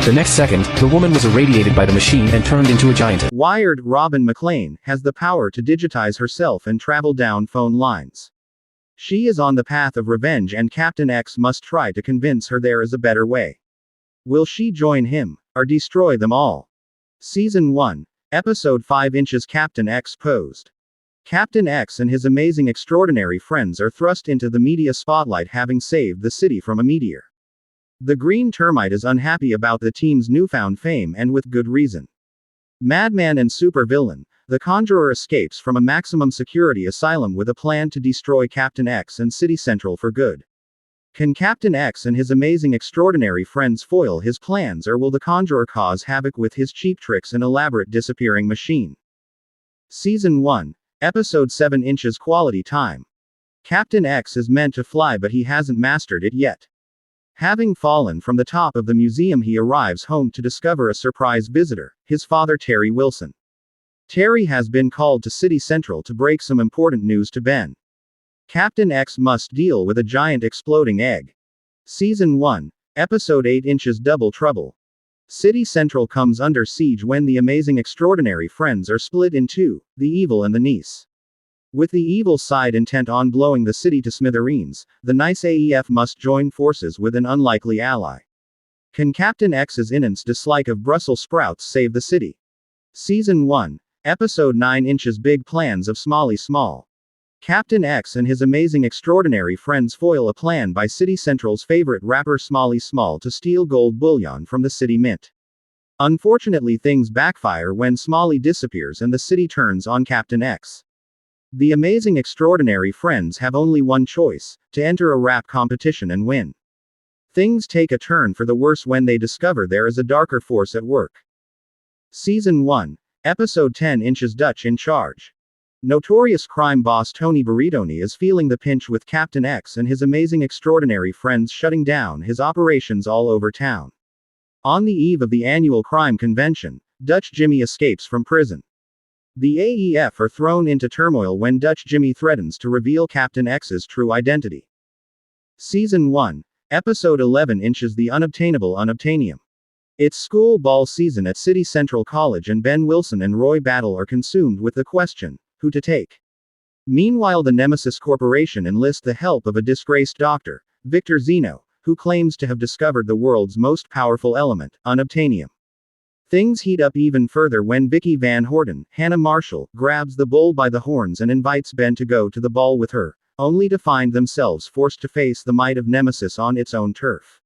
The next second, the woman was irradiated by the machine and turned into a giantess. Wired Robin McLean has the power to digitize herself and travel down phone lines. She is on the path of revenge and Captain X must try to convince her there is a better way. Will she join him, or destroy them all? Season 1, Episode 5 inches Captain X posed. Captain X and his amazing extraordinary friends are thrust into the media spotlight having saved the city from a meteor. The green termite is unhappy about the team's newfound fame and with good reason. Madman and supervillain, the Conjurer escapes from a maximum security asylum with a plan to destroy Captain X and City Central for good. Can Captain X and his amazing extraordinary friends foil his plans, or will the Conjurer cause havoc with his cheap tricks and elaborate disappearing machine? Season 1, Episode 7 inches Quality Time. Captain X is meant to fly but he hasn't mastered it yet. Having fallen from the top of the museum, he arrives home to discover a surprise visitor, his father Terry Wilson. Terry has been called to City Central to break some important news to Ben. Captain X must deal with a giant exploding egg. Season 1, Episode 8 inches Double Trouble. City Central comes under siege when the amazing extraordinary friends are split in two, the evil and the nice. With the evil side intent on blowing the city to smithereens, the nice AEF must join forces with an unlikely ally. Can Captain X's immense dislike of Brussels sprouts save the city? Season 1, Episode 9 inches Big Plans of Smalley Small. Captain X and his amazing extraordinary friends foil a plan by City Central's favorite rapper Smalley Small to steal gold bullion from the city mint. Unfortunately, things backfire when Smalley disappears and the city turns on Captain X. The amazing extraordinary friends have only one choice: to enter a rap competition and win. Things take a turn for the worse when they discover there is a darker force at work. Season 1, Episode 10 inches Dutch in Charge. Notorious crime boss Tony Baritoni is feeling the pinch with Captain X and his amazing extraordinary friends shutting down his operations all over town. On the eve of the annual crime convention, Dutch Jimmy escapes from prison. The AEF are thrown into turmoil when Dutch Jimmy threatens to reveal Captain X's true identity. Season 1, Episode 11 inches The Unobtainable Unobtainium. It's school ball season at City Central College and Ben Wilson and Roy Battle are consumed with the question, who to take? Meanwhile, the Nemesis Corporation enlists the help of a disgraced doctor, Victor Zeno, who claims to have discovered the world's most powerful element, unobtainium. Things heat up even further when Vicky Van Horten, Hannah Marshall, grabs the bull by the horns and invites Ben to go to the ball with her, only to find themselves forced to face the might of Nemesis on its own turf.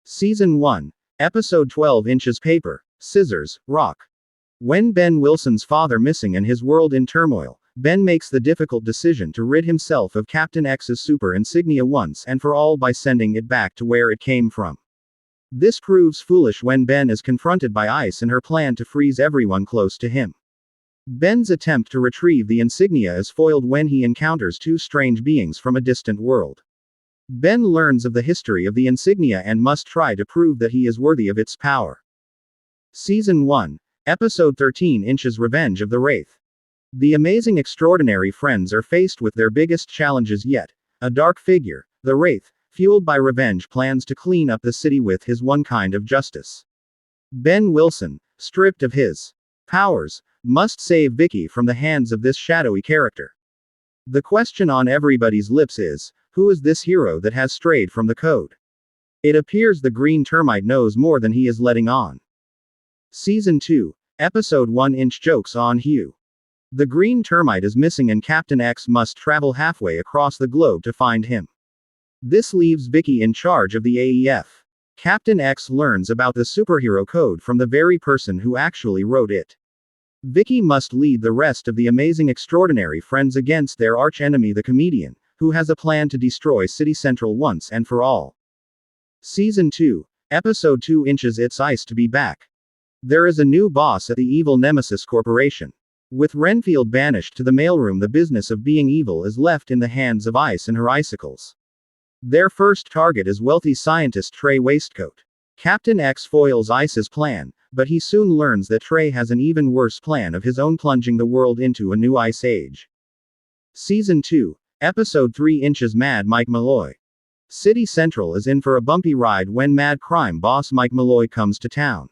Season 1, Episode 12 inches Paper, Scissors, Rock. When Ben Wilson's father missing and his world in turmoil, Ben makes the difficult decision to rid himself of Captain X's super insignia once and for all by sending it back to where it came from. This proves foolish when Ben is confronted by Ice and her plan to freeze everyone close to him. Ben's attempt to retrieve the insignia is foiled when he encounters two strange beings from a distant world. Ben learns of the history of the insignia and must try to prove that he is worthy of its power. Season 1, Episode 13 inches Revenge of the Wraith. The amazing extraordinary friends are faced with their biggest challenges yet. A dark figure, the Wraith, fueled by revenge, plans to clean up the city with his one kind of justice. Ben Wilson, stripped of his powers, must save Vicky from the hands of this shadowy character. The question on everybody's lips is, who is this hero that has strayed from the code? It appears the green termite knows more than he is letting on. Season 2, Episode 1 inch Jokes on Hugh. The green termite is missing and Captain X must travel halfway across the globe to find him. This leaves Vicky in charge of the AEF. Captain X learns about the superhero code from the very person who actually wrote it. Vicky must lead the rest of the amazing extraordinary friends against their arch-enemy the comedian, who has a plan to destroy City Central once and for all. Season 2, Episode 2 inches It's Ice to be back. There is a new boss at the evil Nemesis Corporation. With Renfield banished to the mailroom, the business of being evil is left in the hands of Ice and her icicles. Their first target is wealthy scientist Trey Waistcoat. Captain X foils Ice's plan, but he soon learns that Trey has an even worse plan of his own, plunging the world into a new ice age. Season 2, Episode 3 inches Mad Mike Malloy. City Central is in for a bumpy ride when mad crime boss Mike Malloy comes to town.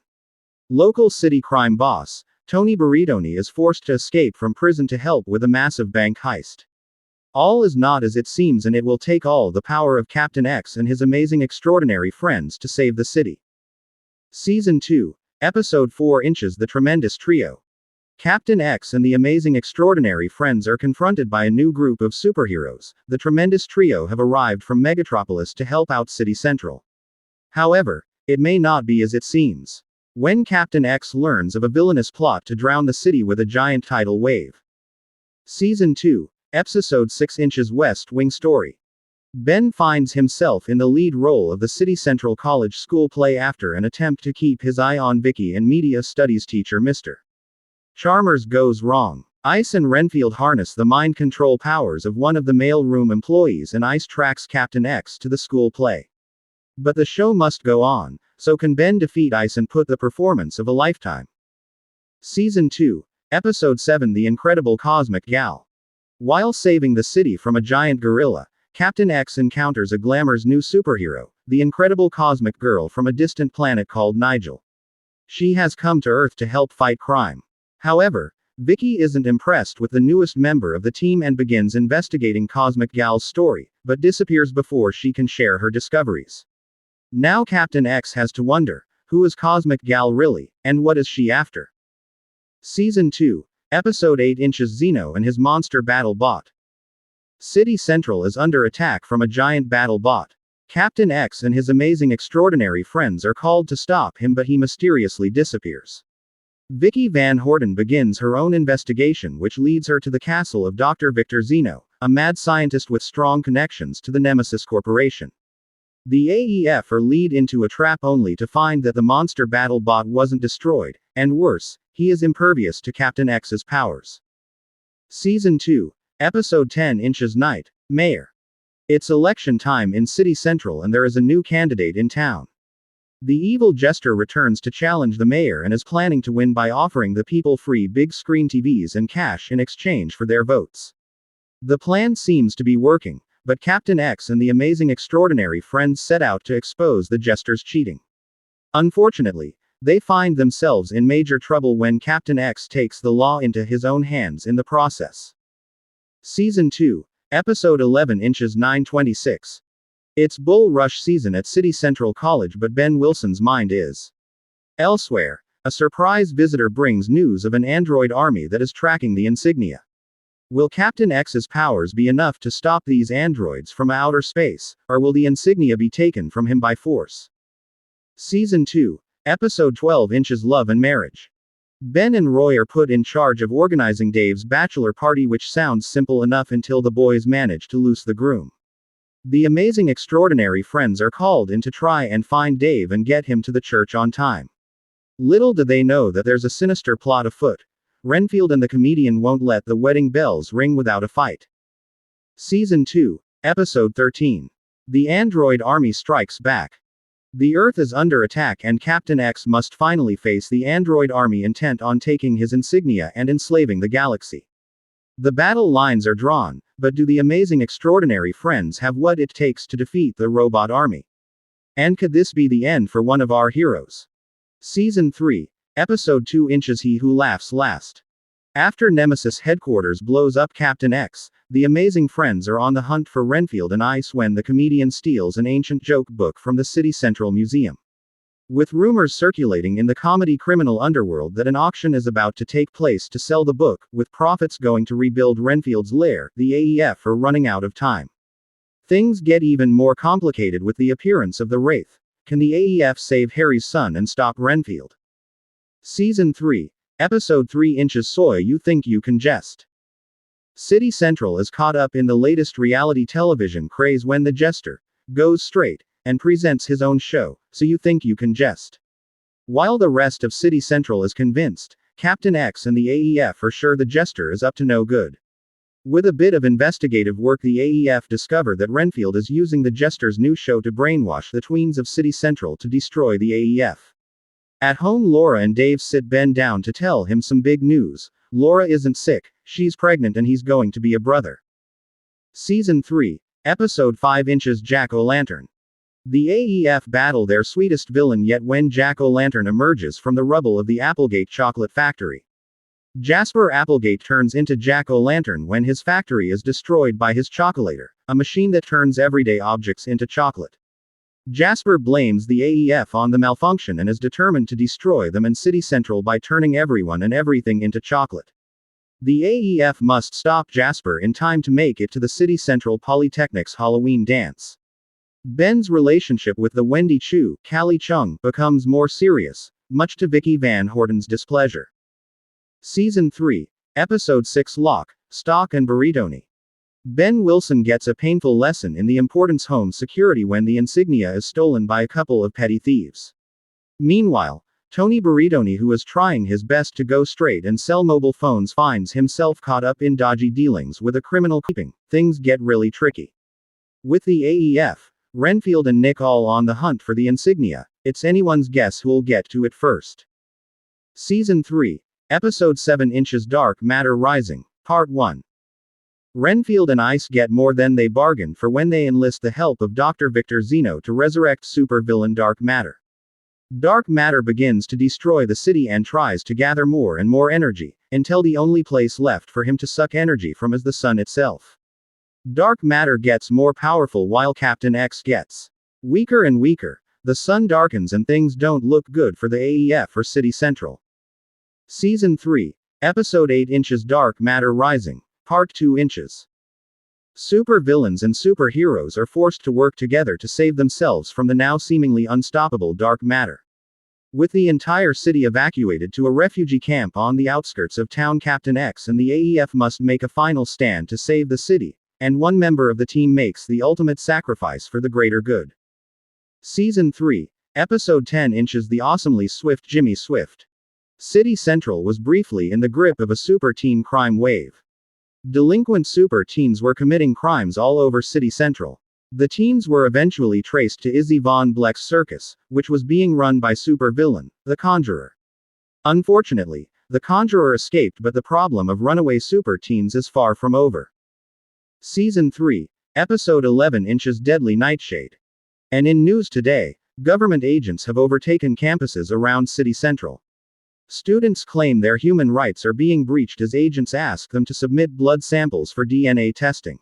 Local city crime boss, Tony Burritoni, is forced to escape from prison to help with a massive bank heist. All is not as it seems, and it will take all the power of Captain X and his amazing extraordinary friends to save the city. Season 2, Episode 4 Inches. The Tremendous Trio. Captain X and the amazing extraordinary friends are confronted by a new group of superheroes. The Tremendous Trio have arrived from Megatropolis to help out City Central. However, it may not be as it seems. When Captain X learns of a villainous plot to drown the city with a giant tidal wave. Season 2, Episode 6 Inches. West Wing Story. Ben finds himself in the lead role of the City Central College school play after an attempt to keep his eye on Vicky and media studies teacher Mr. Chalmers goes wrong. Ice and Renfield harness the mind control powers of one of the mailroom employees, and Ice tracks Captain X to the school play. But the show must go on, so can Ben defeat Ice and put the performance of a lifetime? Season 2, Episode 7 The Incredible Cosmic Gal. While saving the city from a giant gorilla, Captain X encounters a glamour's new superhero, the incredible cosmic girl from a distant planet called Nigel. She has come to Earth to help fight crime. However, Vicky isn't impressed with the newest member of the team and begins investigating Cosmic Gal's story, but disappears before she can share her discoveries. Now Captain X has to wonder, who is Cosmic Gal really, and what is she after? Season 2, Episode 8 Inches. Zeno and his monster battle bot. City Central is under attack from a giant battle bot. Captain X and his amazing extraordinary friends are called to stop him, but he mysteriously disappears. Vicky Van Horten begins her own investigation, which leads her to the castle of Dr. Victor Zeno, a mad scientist with strong connections to the Nemesis Corporation. The AEF are lead into a trap only to find that the monster battle bot wasn't destroyed, and worse, he is impervious to Captain X's powers. Season 2, Episode 10 Inches. Night, Mayor. It's election time in City Central and there is a new candidate in town. The evil jester returns to challenge the mayor and is planning to win by offering the people free big screen TVs and cash in exchange for their votes. The plan seems to be working, but Captain X and the amazing extraordinary friends set out to expose the jester's cheating. Unfortunately, they find themselves in major trouble when Captain X takes the law into his own hands in the process. Season 2, Episode 11 Inches. 926. It's bull rush season at City Central College, but Ben Wilson's mind is elsewhere. A surprise visitor brings news of an android army that is tracking the insignia. Will Captain X's powers be enough to stop these androids from outer space, or will the insignia be taken from him by force? Season 2, Episode 12 Inches. Love and Marriage. Ben and Roy are put in charge of organizing Dave's bachelor party, which sounds simple enough until the boys manage to loose the groom. The amazing extraordinary friends are called in to try and find Dave and get him to the church on time. Little do they know that there's a sinister plot afoot. Renfield and the comedian won't let the wedding bells ring without a fight. Season 2, Episode 13. The Android Army Strikes Back. The Earth is under attack and Captain X must finally face the android army intent on taking his insignia and enslaving the galaxy. The battle lines are drawn, but do the amazing extraordinary friends have what it takes to defeat the robot army? And could this be the end for one of our heroes? Season 3, Episode 2 Inches. He Who Laughs Last. After Nemesis headquarters blows up Captain X, the amazing friends are on the hunt for Renfield and Ice when the comedian steals an ancient joke book from the City Central Museum. With rumors circulating in the comedy criminal underworld that an auction is about to take place to sell the book, with profits going to rebuild Renfield's lair, the AEF are running out of time. Things get even more complicated with the appearance of the Wraith. Can the AEF save Harry's son and stop Renfield? Season 3, Episode 3 Inches. So you think you can jest? City Central is caught up in the latest reality television craze when the jester goes straight and presents his own show, So You Think You Can Jest. While the rest of City Central is convinced, Captain X and the AEF are sure the jester is up to no good. With a bit of investigative work, the AEF discover that Renfield is using the jester's new show to brainwash the tweens of City Central to destroy the AEF. At home, Laura and Dave sit Ben down to tell him some big news. Laura isn't sick, she's pregnant and he's going to be a brother. Season 3, Episode 5 Inches Jack-o'-lantern. The AEF battle their sweetest villain yet when Jack-o'-lantern emerges from the rubble of the Applegate chocolate factory. Jasper Applegate turns into Jack-o'-lantern when his factory is destroyed by his chocolator, a machine that turns everyday objects into chocolate. Jasper blames the AEF on the malfunction and is determined to destroy them and City Central by turning everyone and everything into chocolate. The AEF must stop Jasper in time to make it to the City Central Polytechnic's Halloween dance. Ben's relationship with the Wendy Chu, Callie Chung, becomes more serious, much to Vicky Van Horten's displeasure. Season 3, Episode 6 Lock, Stock and Burritoni. Ben Wilson gets a painful lesson in the importance of home security when the insignia is stolen by a couple of petty thieves. Meanwhile, Tony Burritoni, who is trying his best to go straight and sell mobile phones, finds himself caught up in dodgy dealings with a criminal keeping. Things get really tricky. With the AEF, Renfield and Nick all on the hunt for the insignia, it's anyone's guess who'll get to it first. Season 3, Episode 7 Inches Dark Matter Rising, Part 1. Renfield and Ice get more than they bargained for when they enlist the help of Dr. Victor Zeno to resurrect supervillain Dark Matter. Dark Matter begins to destroy the city and tries to gather more and more energy, until the only place left for him to suck energy from is the sun itself. Dark Matter gets more powerful while Captain X gets weaker and weaker. The sun darkens and things don't look good for the AEF or City Central. Season 3, Episode 8 Inches Dark Matter Rising, Part 2 Inches. Supervillains and superheroes are forced to work together to save themselves from the now seemingly unstoppable dark matter. With the entire city evacuated to a refugee camp on the outskirts of town, Captain X and the AEF must make a final stand to save the city, and one member of the team makes the ultimate sacrifice for the greater good. Season 3, Episode 10 Inches The Awesomely Swift Jimmy Swift. City Central was briefly in the grip of a super teen crime wave. Delinquent super teens were committing crimes all over City Central. The teens were eventually traced to Izzy Von Bleck's circus, which was being run by supervillain, the Conjurer. Unfortunately, the Conjurer escaped, but the problem of runaway super teens is far from over. Season 3, Episode 11 Inches Deadly Nightshade. And in news today, government agents have overtaken campuses around City Central. Students claim their human rights are being breached as agents ask them to submit blood samples for DNA testing.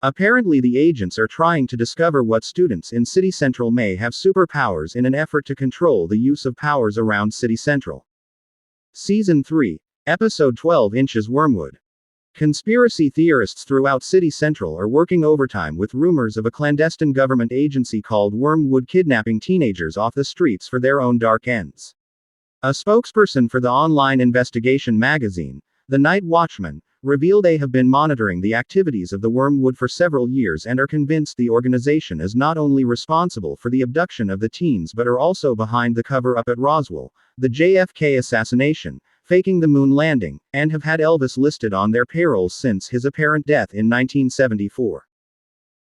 Apparently, the agents are trying to discover what students in City Central may have superpowers in an effort to control the use of powers around City Central. Season 3, Episode 12 Inches Wormwood. Conspiracy theorists throughout City Central are working overtime with rumors of a clandestine government agency called Wormwood kidnapping teenagers off the streets for their own dark ends. A spokesperson for the online investigation magazine, The Night Watchman, revealed they have been monitoring the activities of the Wormwood for several years and are convinced the organization is not only responsible for the abduction of the teens but are also behind the cover-up at Roswell, the JFK assassination, faking the moon landing, and have had Elvis listed on their payrolls since his apparent death in 1974.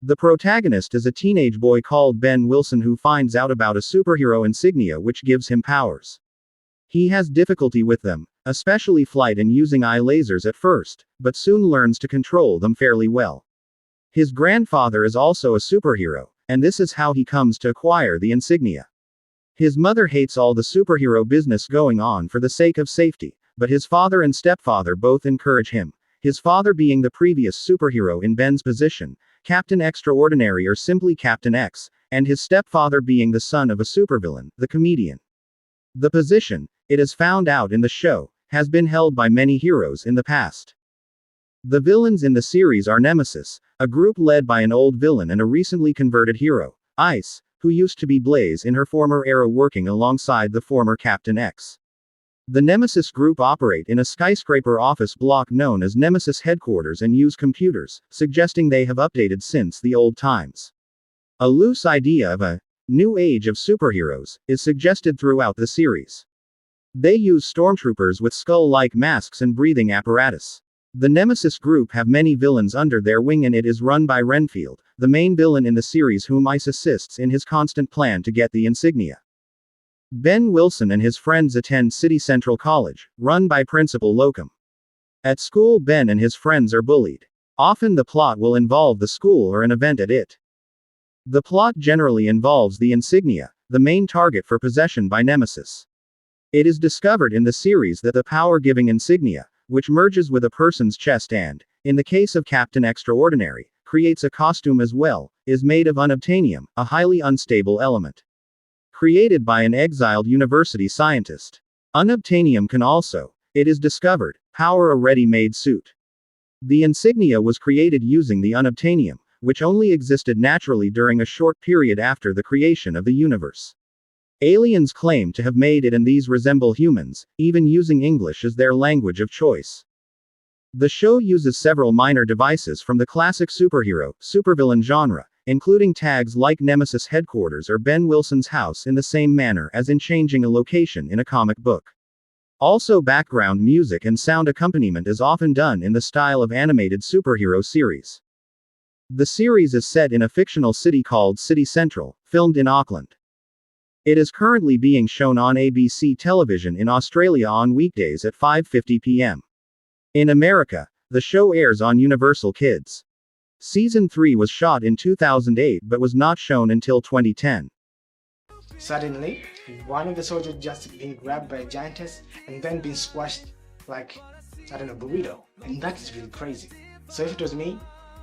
The protagonist is a teenage boy called Ben Wilson who finds out about a superhero insignia which gives him powers. He has difficulty with them, especially flight and using eye lasers at first, but soon learns to control them fairly well. His grandfather is also a superhero, and this is how he comes to acquire the insignia. His mother hates all the superhero business going on for the sake of safety, but his father and stepfather both encourage him, his father being the previous superhero in Ben's position, Captain Extraordinary or simply Captain X, and his stepfather being the son of a supervillain, the comedian. The position, it is found out in the show, has been held by many heroes in the past. The villains in the series are Nemesis, a group led by an old villain and a recently converted hero, Ice, who used to be Blaze in her former era working alongside the former Captain X. The Nemesis group operate in a skyscraper office block known as Nemesis Headquarters and use computers, suggesting they have updated since the old times. A loose idea of a new age of superheroes is suggested throughout the series. They use stormtroopers with skull-like masks and breathing apparatus. The Nemesis group have many villains under their wing and it is run by Renfield, the main villain in the series whom Ice assists in his constant plan to get the insignia. Ben Wilson and his friends attend City Central College, run by Principal Locum. At school, Ben and his friends are bullied. Often the plot will involve the school or an event at it. The plot generally involves the insignia, the main target for possession by Nemesis. It is discovered in the series that the power-giving insignia, which merges with a person's chest and, in the case of Captain Extraordinary, creates a costume as well, is made of unobtainium, a highly unstable element. Created by an exiled university scientist. Unobtainium can also, it is discovered, power a ready-made suit. The insignia was created using the unobtainium, which only existed naturally during a short period after the creation of the universe. Aliens claim to have made it, and these resemble humans, even using English as their language of choice. The show uses several minor devices from the classic supervillain genre, including tags like Nemesis Headquarters or Ben Wilson's house in the same manner as in changing a location in a comic book. Also, background music and sound accompaniment is often done in the style of animated superhero series. The series is set in a fictional city called City Central, filmed in Auckland. It is currently being shown on ABC television in Australia on weekdays at 5:50 p.m. In America, the show airs on Universal Kids. Season 3 was shot in 2008 but was not shown until 2010. Suddenly, one of the soldiers just being grabbed by a giantess and then being squashed like, I don't know, burrito. And that is really crazy. So if it was me,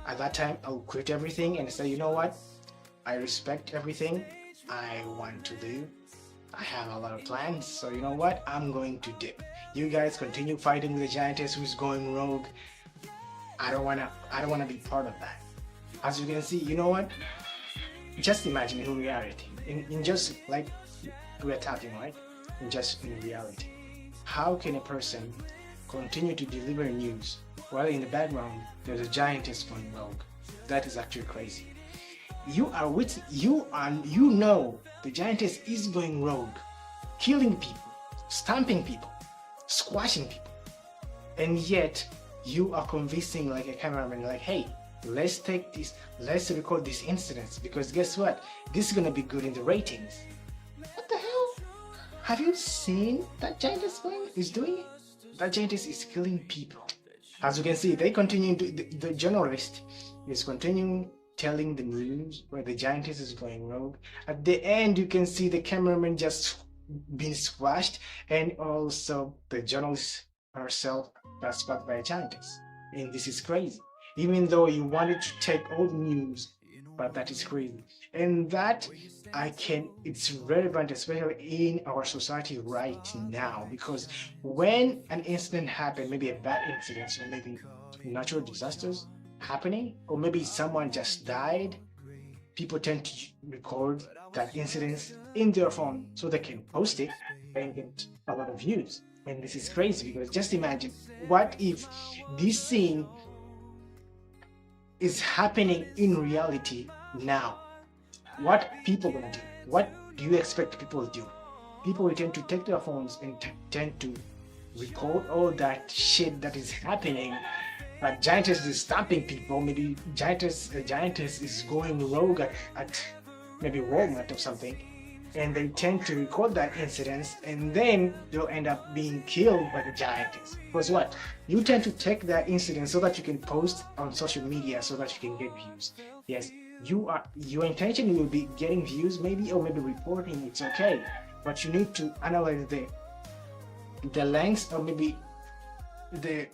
at that time, I would quit everything and say, you know what? I respect everything I want to do. I have a lot of plans, so you know what? I'm going to dip. You guys continue fighting the giantess who's going rogue. I don't wanna be part of that. As you can see, you know what? Just imagine in reality, in just like we're talking, right? In reality, how can a person continue to deliver news while in the background there's a giantess going rogue? That is actually crazy. You know the giantess is going rogue, killing people, stamping people, squashing people, and yet you are convincing like a cameraman, like, hey, let's record these incidents, because guess what? This is gonna be good in the ratings. What the hell? Have you seen that giantess is doing it? That giantess is killing people. As you can see, they continue the journalist is continuing telling the news where the giantess is going rogue. At the end, you can see the cameraman just being squashed, and also the journalist herself got squashed by a giantess. And this is crazy. Even though you wanted to take all the news, but that is crazy. And that it's relevant, especially in our society right now, because when an incident happened, maybe a bad incident, or maybe natural disasters happening, or maybe someone just died, people tend to record that incident in their phone so they can post it and get a lot of views. And this is crazy, because just imagine, what if this scene is happening in reality now? What people gonna do? What do you expect people to do? People will tend to take their phones and tend to record all that shit that is happening. Like giantess is stamping people, maybe giantess is going rogue at maybe Walmart or something, and they tend to record that incident, and then they'll end up being killed by the giantess. Because what? You tend to take that incident so that you can post on social media so that you can get views. Yes, your intention will be getting views maybe, or maybe reporting, it's okay. But you need to analyze the length, or maybe the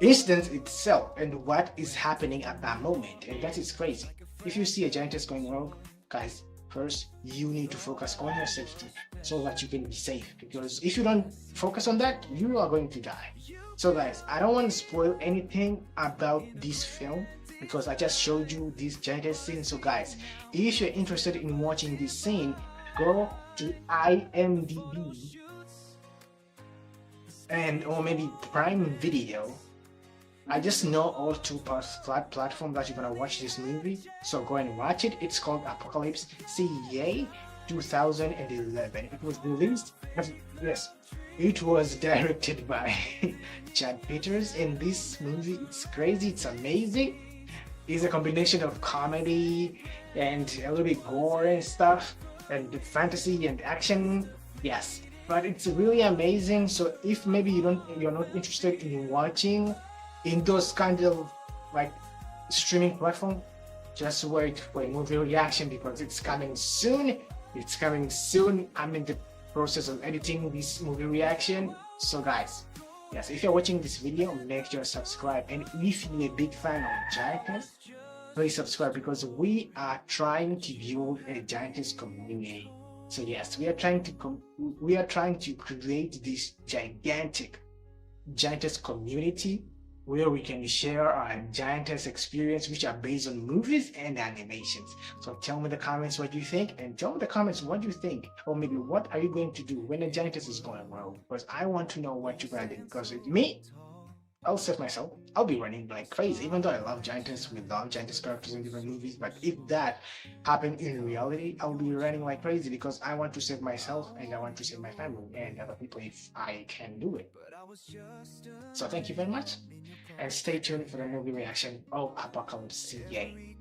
incident itself and what is happening at that moment. And that is crazy. If you see a giantess going rogue, guys, first you need to focus on your safety so that you can be safe, because if you don't focus on that, you are going to die. So guys, I don't want to spoil anything about this film because I just showed you this giantess scene. So guys, if you're interested in watching this scene, go to IMDb or maybe Prime Video. I just know all two platforms that you're gonna watch this movie, so go and watch it. It's called Apocalypse CEA 2011. It was released, yes, it was directed by Chad Peters, and this movie, it's crazy, it's amazing. It's a combination of comedy and a little bit gore and stuff, and fantasy and action, yes. But it's really amazing. So if maybe you're not interested in watching in those kind of like streaming platform, just wait for a movie reaction because it's coming soon. It's coming soon. I'm in the process of editing this movie reaction. So guys, yes, if you're watching this video, make sure to subscribe. And if you're a big fan of Giantess, please subscribe because we are trying to build a Giantess community. So yes, we are trying to create this gigantic Giantess community where we can share our Giantess experience, which are based on movies and animations. So tell me in the comments what you think, and tell me in the comments what you think, or maybe what are you going to do when the Giantess is going well, because I want to know what you're gonna do. Because with me, I'll set myself, I'll be running like crazy. Even though I love Giantess, we love Giantess characters in different movies, but if that happened in reality, I'll be running like crazy because I want to save myself and I want to save my family and other people if I can do it. So thank you very much, and stay tuned for the movie reaction of Apocalypse. Yay!